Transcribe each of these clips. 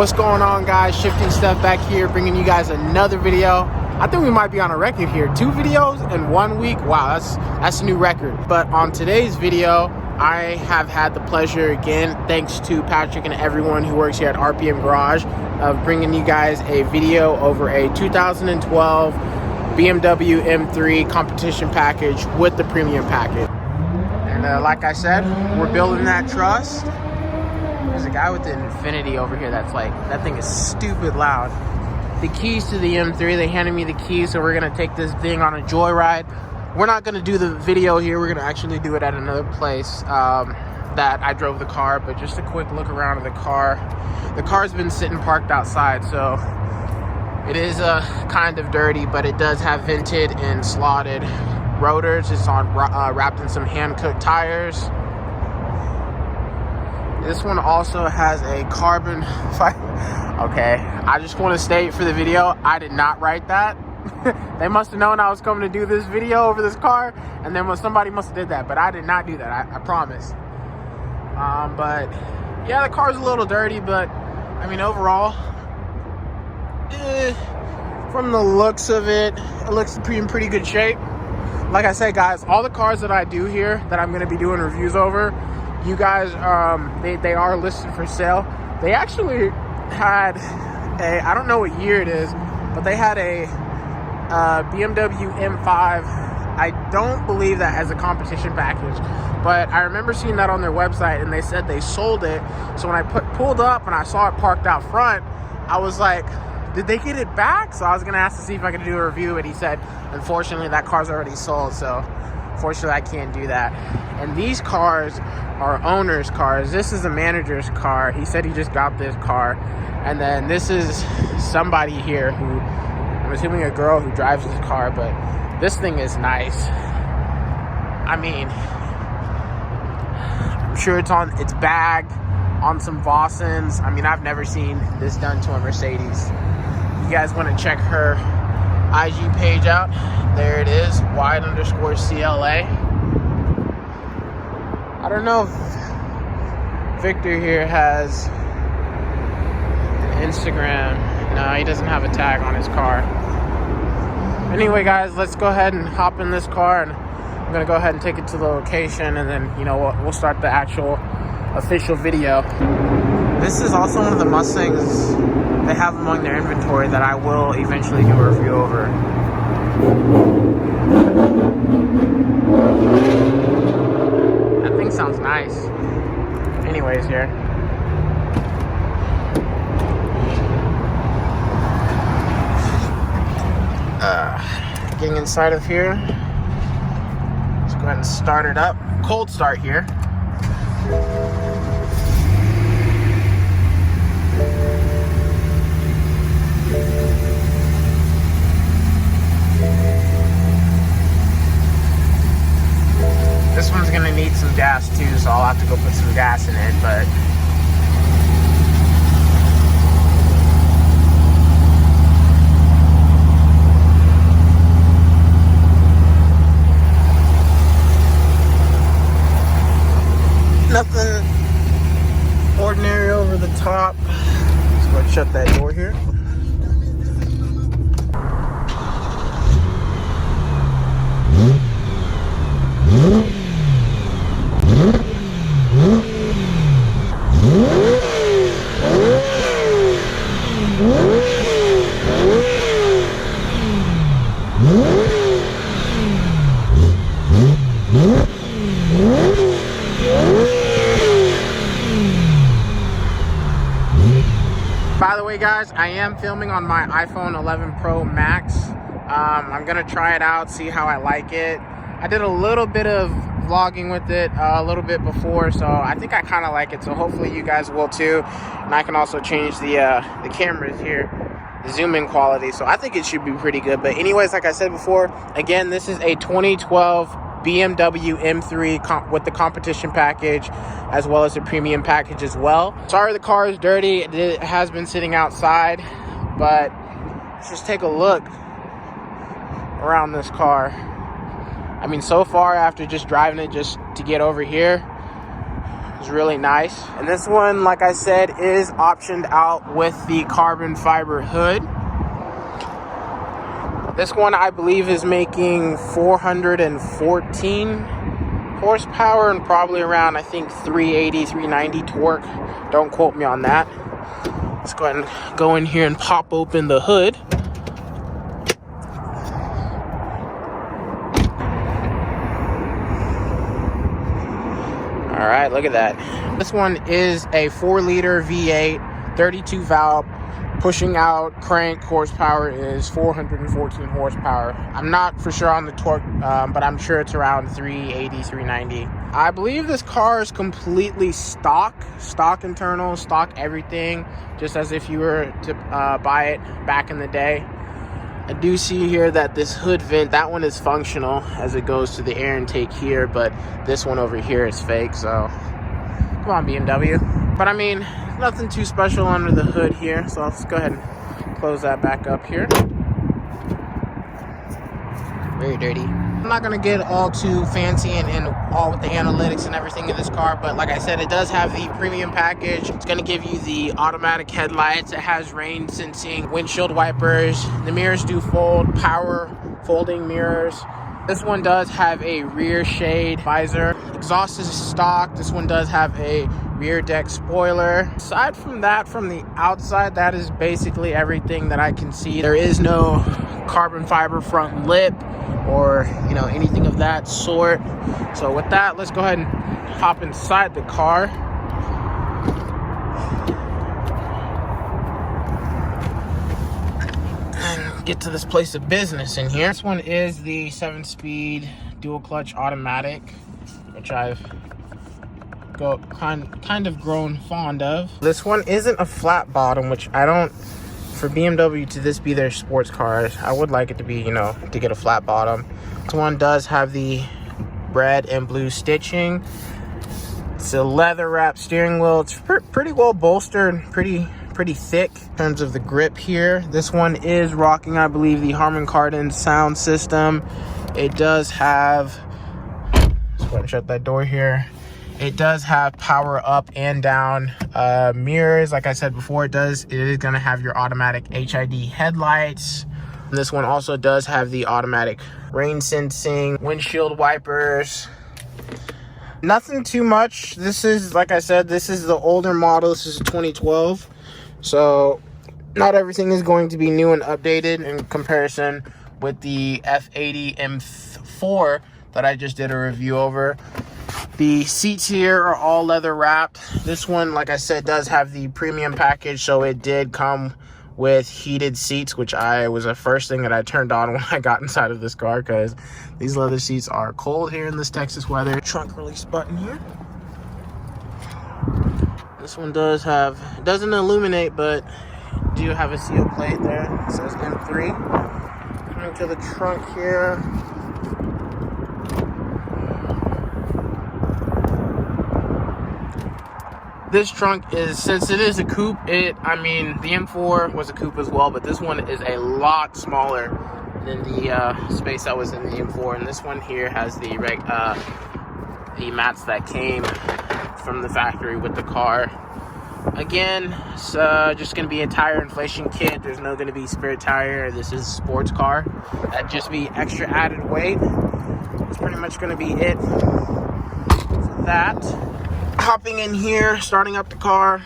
What's going on, guys? Shifting Stuff back here, bringing you guys another video. I think we might be on a record here. 2 videos in 1 week. Wow, that's a new record. But on today's video, I have had the pleasure again, thanks to Patrick and everyone who works here at RPM Garage, of bringing you guys a video over a 2012 BMW M3 competition package with the premium package. And like I said, we're building that trust. There's a guy with the Infinity over here that's like, that thing is stupid loud. The keys to the M3, they handed me the keys, so we're gonna take this thing on a joyride. We're not gonna do the video here, we're gonna actually do it at another place that I drove the car, but just a quick look around of the car. The car's been sitting parked outside, so it is kind of dirty, but it does have vented and slotted rotors. It's on wrapped in some hand-cooked tires. This one also has a carbon fiber. Okay, I just want to state for the video, I did not write that. They must have known I was coming to do this video over this car, and then somebody must have did that, but I did not do that, I promise. But yeah, the car's a little dirty, but I mean, overall, from the looks of it, it looks in pretty good shape. Like I said, guys, all the cars that I do here that I'm going to be doing reviews over, you guys, they are listed for sale. They actually had a, I don't know what year it is, but they had a BMW M3. I don't believe that as a competition package, but I remember seeing that on their website, and they said they sold it. So when I pulled up and I saw it parked out front, I was like, did they get it back? So I was gonna ask to see if I could do a review, but he said, unfortunately, that car's already sold, so unfortunately I can't do that. And these cars are owner's cars. This is a manager's car. He said he just got this car. And then this is somebody here who, I'm assuming a girl who drives this car, but this thing is nice. I mean, I'm sure it's bagged on some Vossens. I mean, I've never seen this done to a Mercedes. You guys want to check her IG page out? There it is, wide_CLA. I don't know if Victor here has an Instagram. No, he doesn't have a tag on his car. Anyway, guys, let's go ahead and hop in this car, and I'm gonna go ahead and take it to the location, and then, you know, we'll start the actual official video. This is also one of the Mustangs they have among their inventory that I will eventually do a review over. That thing sounds nice. Anyways, here. Getting inside of here. Let's go ahead and start it up. Cold start here. This one's gonna need some gas too, so I'll have to go put some gas in it, but nothing ordinary over the top. Let's go ahead and shut that door here. By the way, guys, I am filming on my iPhone 11 Pro Max. I'm gonna try it out, see how I like it. I did a little bit of vlogging with it a little bit before, so I think I kind of like it, so hopefully you guys will too. And I can also change the cameras here, the zoom in quality, so I think it should be pretty good. But anyways, like I said before, again, this is a 2012 BMW M3 with the competition package, as well as the premium package as well. Sorry the car is dirty, it has been sitting outside, but let's just take a look around this car. I mean, so far, after just driving it just to get over here, It's really nice. And this one, like I said, is optioned out with the carbon fiber hood. This one, I believe, is making 414 horsepower and probably around, I think, 380, 390 torque. Don't quote me on that. Let's go ahead and go in here and pop open the hood. All right, look at that. This one is a 4-liter V8, 32 valve. Pushing out crank horsepower is 414 horsepower. I'm not for sure on the torque, but I'm sure it's around 380, 390. I believe this car is completely stock internal, stock everything, just as if you were to buy it back in the day. I do see here that this hood vent, that one is functional as it goes to the air intake here, but this one over here is fake, so come on, BMW. But I mean, nothing too special under the hood here, so let's go ahead and close that back up here. Very dirty. I'm not gonna get all too fancy and all with the analytics and everything in this car, but like I said, it does have the premium package. It's gonna give you the automatic headlights. It has rain sensing windshield wipers. The mirrors do fold, power folding mirrors. This one does have a rear shade visor. Exhaust is stock. This one does have a rear deck spoiler. Aside from that, from the outside, that is basically everything that I can see. There is no carbon fiber front lip or, you know, anything of that sort. So with that, let's go ahead and hop inside the car. And get to this place of business in here. This one is the 7-speed dual clutch automatic, which I've kind of grown fond of. This one isn't a flat bottom, which I don't, for BMW to this be their sports cars, I would like it to be, you know, to get a flat bottom. This one does have the red and blue stitching. It's a leather wrapped steering wheel. It's pretty well bolstered, pretty thick in terms of the grip here. This one is rocking, I believe, the Harman Kardon sound system. It does have, let's go ahead and shut that door here. It does have power up and down mirrors. Like I said before, it is going to have your automatic HID headlights. This one also does have the automatic rain sensing windshield wipers. Nothing too much. This is, like I said, this is the older model. This is 2012. So not everything is going to be new and updated in comparison with the F80 M3 that I just did a review over. The seats here are all leather wrapped. This one, like I said, does have the premium package, so it did come with heated seats, which was the first thing that I turned on when I got inside of this car, because these leather seats are cold here in this Texas weather. Trunk release button here. This one does have, it doesn't illuminate, but do have a seal plate there. It says M3. Coming to the trunk here. This trunk is, since it is a coupe, I mean, the M4 was a coupe as well, but this one is a lot smaller than the space that was in the M4. And this one here has the mats that came from the factory with the car. Again, it's just going to be a tire inflation kit. There's no going to be spare tire. This is a sports car. That'd just be extra added weight. That's pretty much going to be it for that. Hopping in here, starting up the car.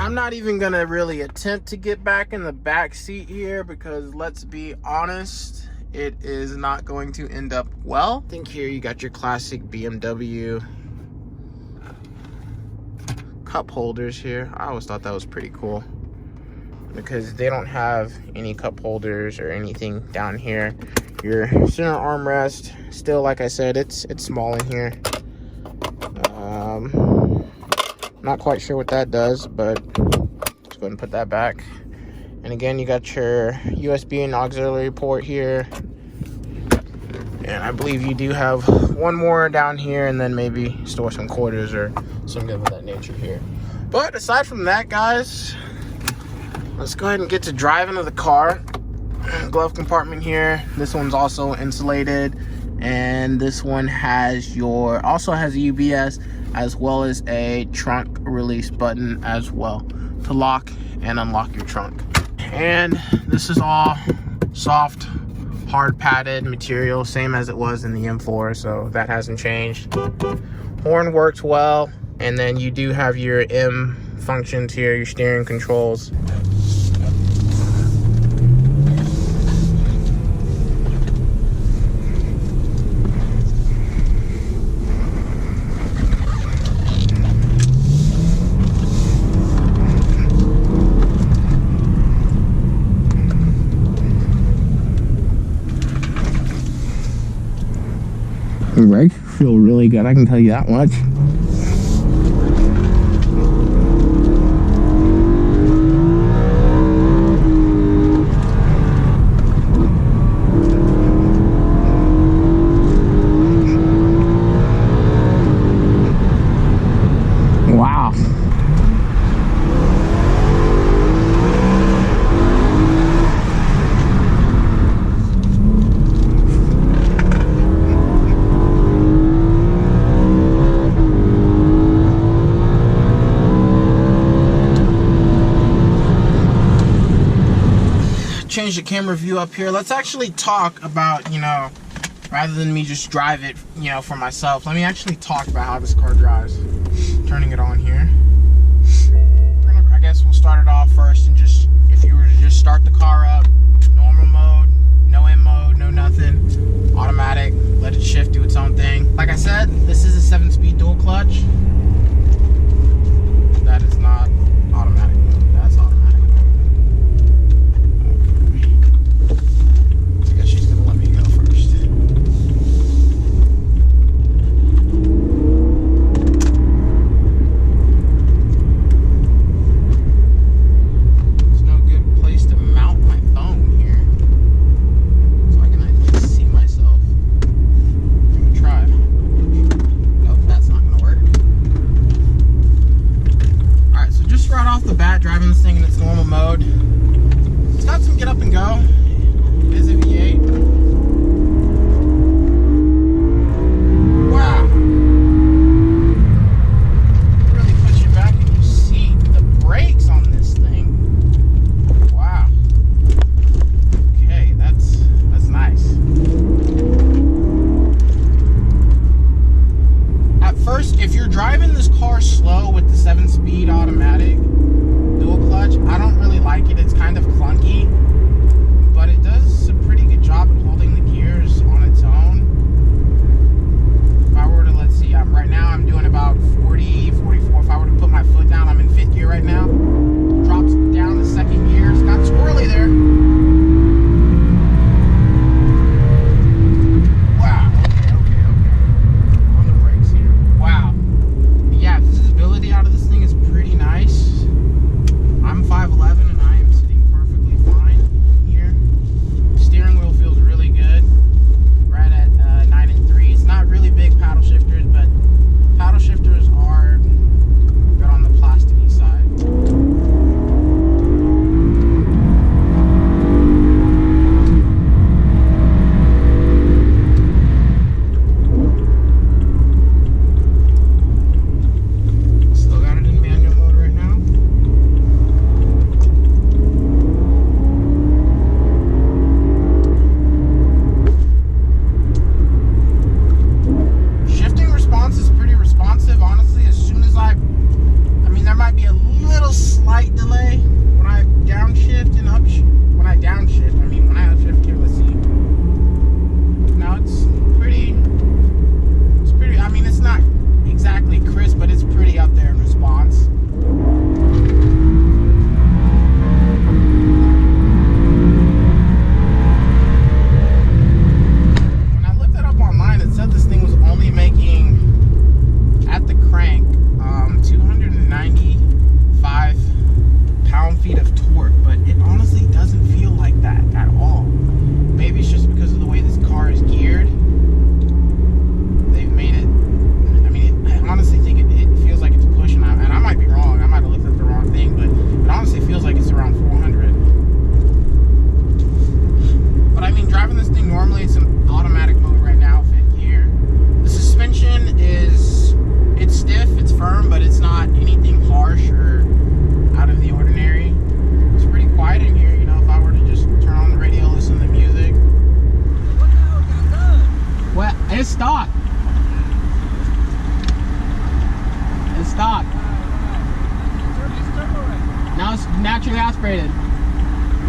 Not even gonna really attempt to get back in the back seat here, because let's be honest, it is not going to end up well. I think here you got your classic BMW cup holders here. I always thought that was pretty cool, because they don't have any cup holders or anything down here. Your center armrest, still, like I said, it's small in here. Not quite sure what that does, but let's go ahead and put that back. And again, you got your USB and auxiliary port here. And I believe you do have one more down here, and then maybe store some quarters or something of that nature here. But aside from that, guys, let's go ahead and get to driving of the car. Glove compartment here. This one's also insulated, and this one has also has a UBS as well as a trunk release button as well to lock and unlock your trunk. And this is all soft, hard padded material, same as it was in the M4, so that hasn't changed. Horn works well, and then you do have your M functions here, your steering controls. The brakes feel really good, I can tell you that much. Wow. Change the camera view up here. Let's actually talk about, rather than me just drive it, for myself, let me actually talk about how this car drives. Turning it on here. I guess we'll start it off first, and just, if you were to just start the car up, normal mode, no M mode, no nothing, automatic, let it shift, do its own thing. Like I said, this is a 7-speed dual clutch. That is not automatic mode, that's automatic.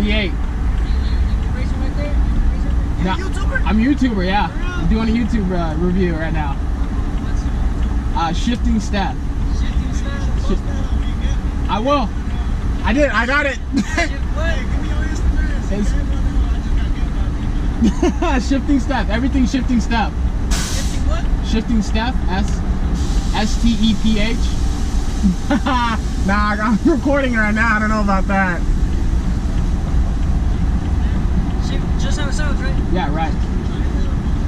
98. No, YouTuber? I'm a YouTuber, yeah. I'm doing a YouTube review right now. Shifting Steph. Shifting Steph? I will. I did. I got it. Shifting Steph. Everything Shifting Steph. Shifting what? Shifting Steph. S-T-E-P-H. Nah, I'm recording right now. I don't know about that. Just how it sounds, right? Yeah, right.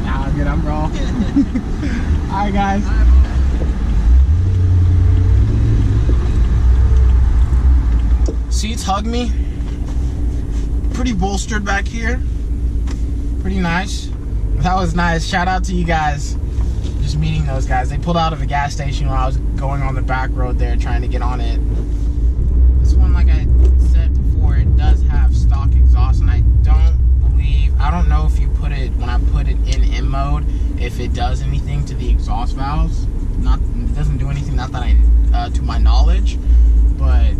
Nah, I'm good. I'm raw. Alright, guys. Seats hug me. Pretty bolstered back here. Pretty nice. That was nice. Shout out to you guys. Just meeting those guys. They pulled out of a gas station while I was going on the back road there trying to get on it. This one, like I said before, it does have stock exhaust, and I don't know if you put it, when I put it in M mode, if it does anything to the exhaust valves. It doesn't do anything, not that to my knowledge, but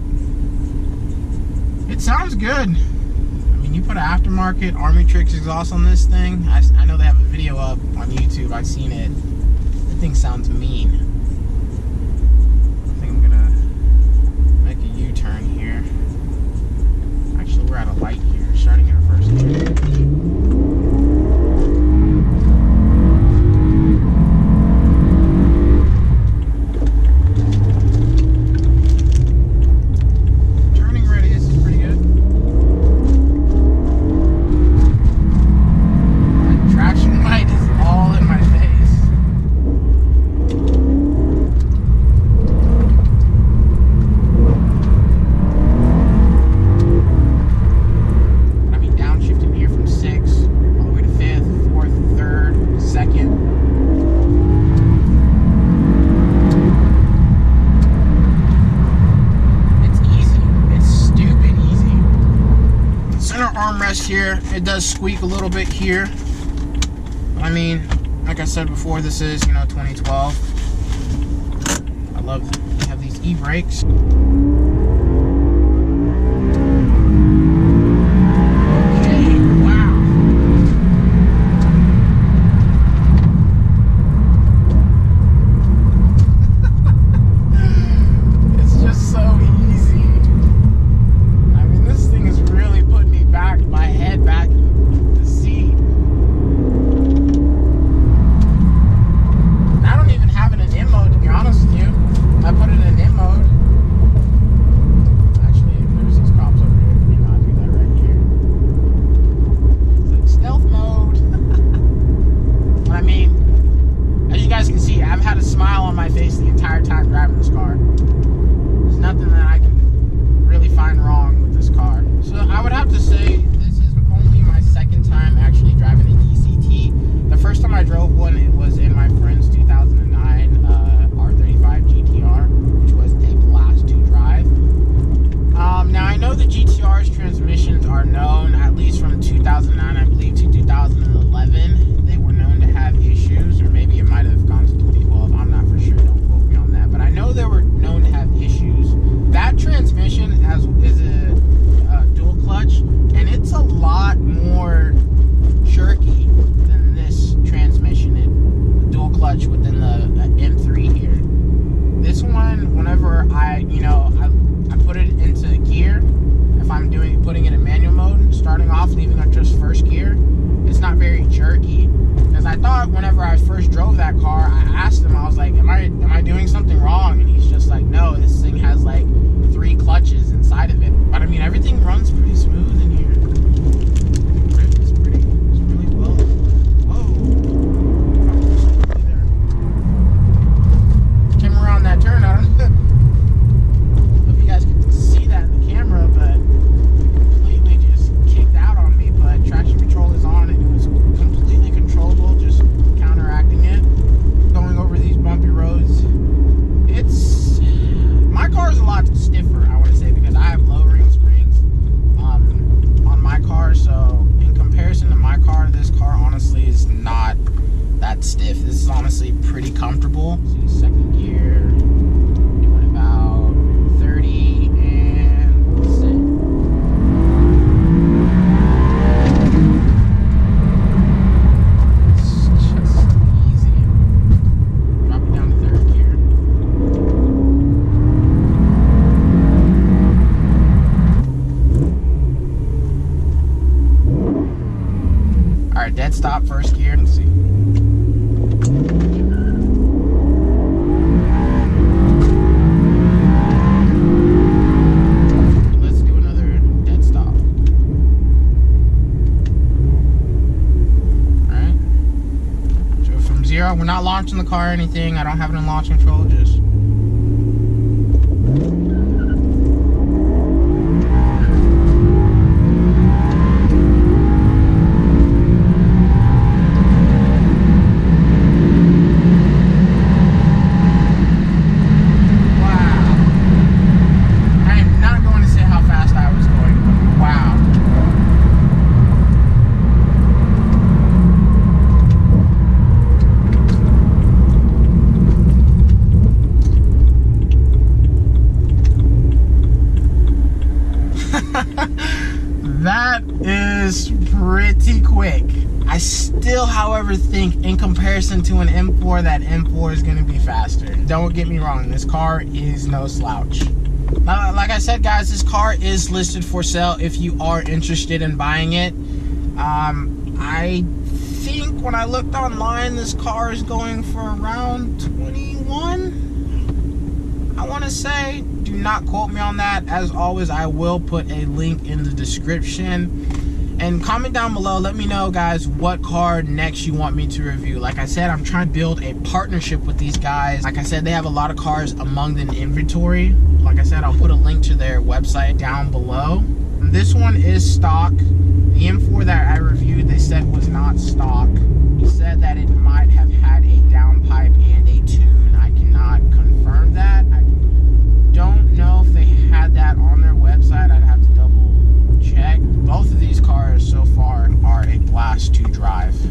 it sounds good. I mean, you put an aftermarket Army Tricks exhaust on this thing. I know they have a video up on YouTube. I've seen it. That thing sounds mean. I think I'm gonna make a U-turn here. Actually, we're at a light here, starting in reverse gear. Armrest here, it does squeak a little bit here. I mean, like I said before, this is, 2012. I love that we have these e-brakes. Within the M3 here. This one, whenever I put it into gear, if I'm putting it in manual mode, starting off, leaving on just first gear, it's not very jerky. Because I thought whenever I first drove that car, I asked him, I was like, am I doing something wrong? And he's just like, no, this thing has like 3 clutches inside of it. But I mean, everything runs pretty smooth in here. It's really well. Whoa. Around that turn, I don't know if you guys can see that in the camera, but completely just kicked out on me. But traction control is on, and it was completely controllable, just counteracting it, going over these bumpy roads. My car is a lot stiffer, I want to say, because I have low ring springs on my car. So in comparison to my car, this car honestly is not that stiff. This is honestly pretty comfortable. See, second gear, doing about 30 and right, dead stop, first gear. Let's see. Let's do another dead stop. All right. So from 0, we're not launching the car or anything. I don't have it in launch control. Just. That is pretty quick. I still, however, think in comparison to an M4, that M4 is going to be faster. Don't get me wrong, this car is no slouch. Like I said, guys, this car is listed for sale if you are interested in buying it. I think when I looked online, this car is going for around 21, I want to say. Do not quote me on that. As always, I will put a link in the description. And comment down below, let me know, guys, what car next you want me to review. Like I said, I'm trying to build a partnership with these guys. Like I said, they have a lot of cars among the inventory. Like I said, I'll put a link to their website down below. This one is stock. The M4 that I reviewed, they said was not stock. He said that it might have had a downpipe and a tune. I cannot confirm that. I don't know if they had that on their website. I'd have to double check. Both of these cars so far are a blast to drive. So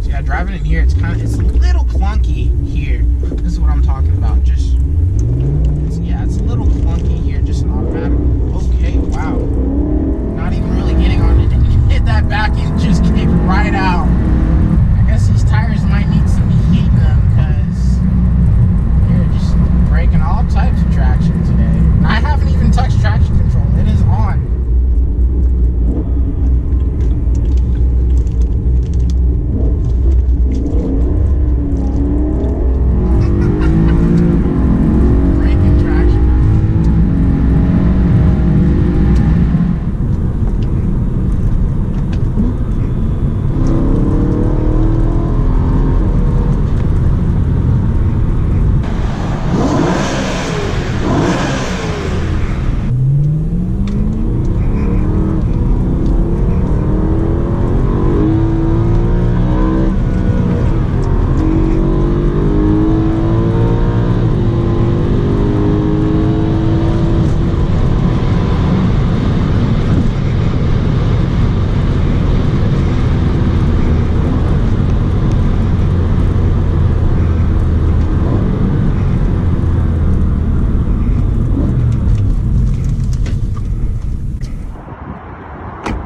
yeah, driving in here, it's a little clunky here. This is what I'm talking about. It's a little clunky here, just an automatic. Okay, wow. Not even really getting on it. Hit that back end, just kicked right out. I guess these tires might need some heat in them because they're just breaking all types of traction today. And I haven't even touched traction control. It is on.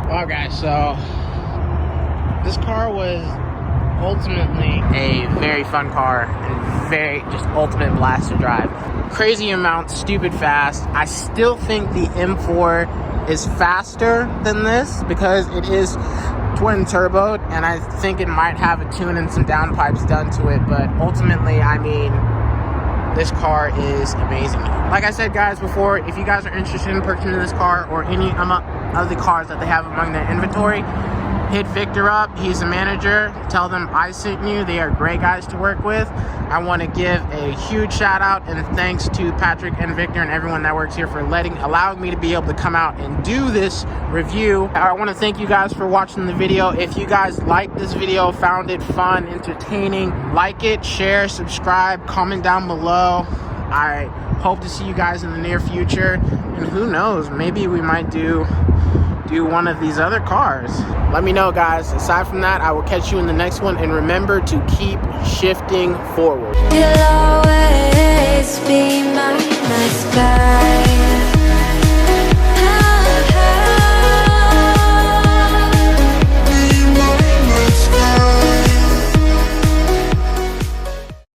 Well, guys, so this car was ultimately a very fun car and very just ultimate blast to drive. Crazy amount, stupid fast. I still think the M4 is faster than this because it is twin turboed, and I think it might have a tune and some downpipes done to it, but ultimately, I mean, this car is amazing. Like I said, guys, before, if you guys are interested in purchasing this car or any of the cars that they have among their inventory, hit Victor up. He's the manager. Tell them I sent you. They are great guys to work with. I want to give a huge shout out and thanks to Patrick and Victor and everyone that works here for allowing me to be able to come out and do this review. I want to thank you guys for watching the video. If you guys liked this video, found it fun, entertaining, like it, share, subscribe, comment down below. I hope to see you guys in the near future, and who knows, maybe we might do one of these other cars. Let me know, guys. Aside from that, I will catch you in the next one, and remember to keep shifting forward. You'll always be my sky.